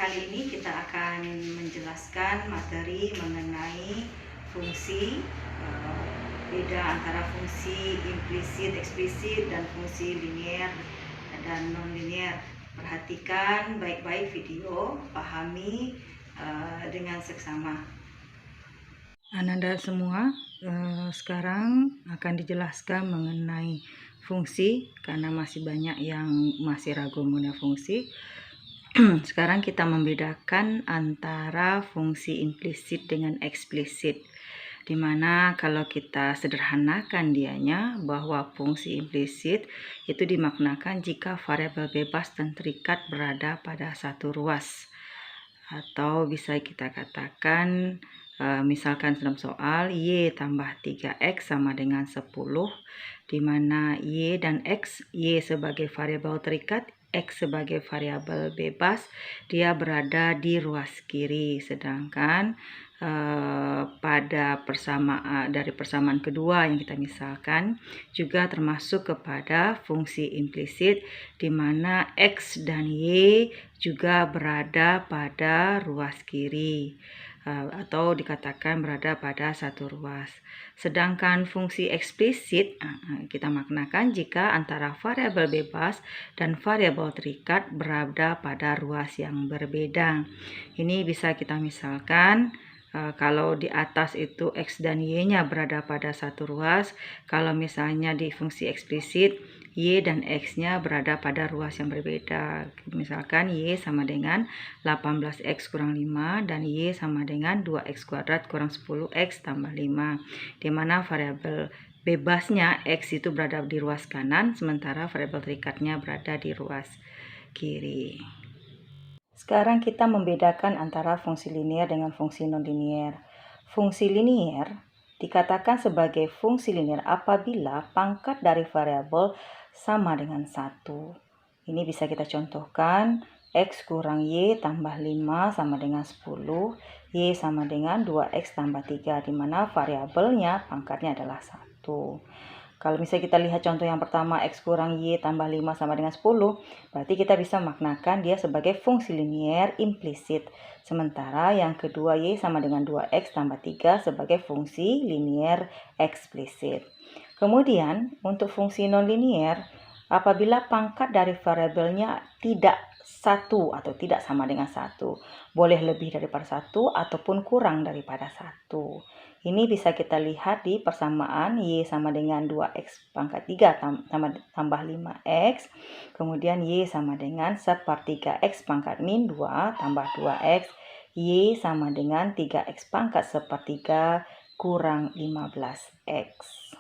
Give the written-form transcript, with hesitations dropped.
kali ini kita akan menjelaskan materi mengenai fungsi, beda antara fungsi implisit, eksplisit, dan fungsi linier dan non-linier. Perhatikan baik-baik video, pahami dengan seksama. Ananda semua, sekarang akan dijelaskan mengenai fungsi, karena masih banyak yang masih ragu mengenai fungsi. Sekarang kita membedakan antara fungsi implisit dengan eksplisit, dimana kalau kita sederhanakan dianya bahwa fungsi implisit itu dimaknakan jika variabel bebas dan terikat berada pada satu ruas, atau bisa kita katakan misalkan dalam soal Y tambah 3X sama dengan 10, di mana Y dan X, Y sebagai variabel terikat, X sebagai variabel bebas, dia berada di ruas kiri. Sedangkan pada dari persamaan kedua yang kita misalkan juga termasuk kepada fungsi implisit, di mana X dan Y juga berada pada ruas kiri, atau dikatakan berada pada satu ruas. Sedangkan fungsi eksplisit kita maknakan jika antara variabel bebas dan variabel terikat berada pada ruas yang berbeda. Ini bisa kita misalkan kalau di atas itu X dan Y-nya berada pada satu ruas, kalau misalnya di fungsi eksplisit Y dan X-nya berada pada ruas yang berbeda. Misalkan Y sama dengan 18X kurang 5 dan Y sama dengan 2X kuadrat kurang 10X tambah 5, di mana variabel bebasnya X itu berada di ruas kanan, sementara variabel terikatnya berada di ruas kiri. Sekarang kita membedakan antara fungsi linier dengan fungsi non-linier. Fungsi linier dikatakan sebagai fungsi linier apabila pangkat dari variabel sama dengan 1. Ini bisa kita contohkan, X kurang Y tambah 5 sama dengan 10, Y sama dengan 2X tambah 3, di mana variabelnya pangkatnya adalah 1. Kalau misalnya kita lihat contoh yang pertama, X kurang Y tambah 5 sama dengan 10, berarti kita bisa maknakan dia sebagai fungsi linier implisit. Sementara yang kedua, Y sama dengan 2X tambah 3 sebagai fungsi linier eksplisit. Kemudian untuk fungsi non-linier, apabila pangkat dari variabelnya tidak 1 atau tidak sama dengan 1, boleh lebih daripada 1 ataupun kurang daripada 1. Ini bisa kita lihat di persamaan Y sama dengan 2X pangkat 3 tambah 5X. Kemudian Y sama dengan 1/3 X pangkat min 2 tambah 2X. Y sama dengan 3X pangkat 1/3 kurang 15X.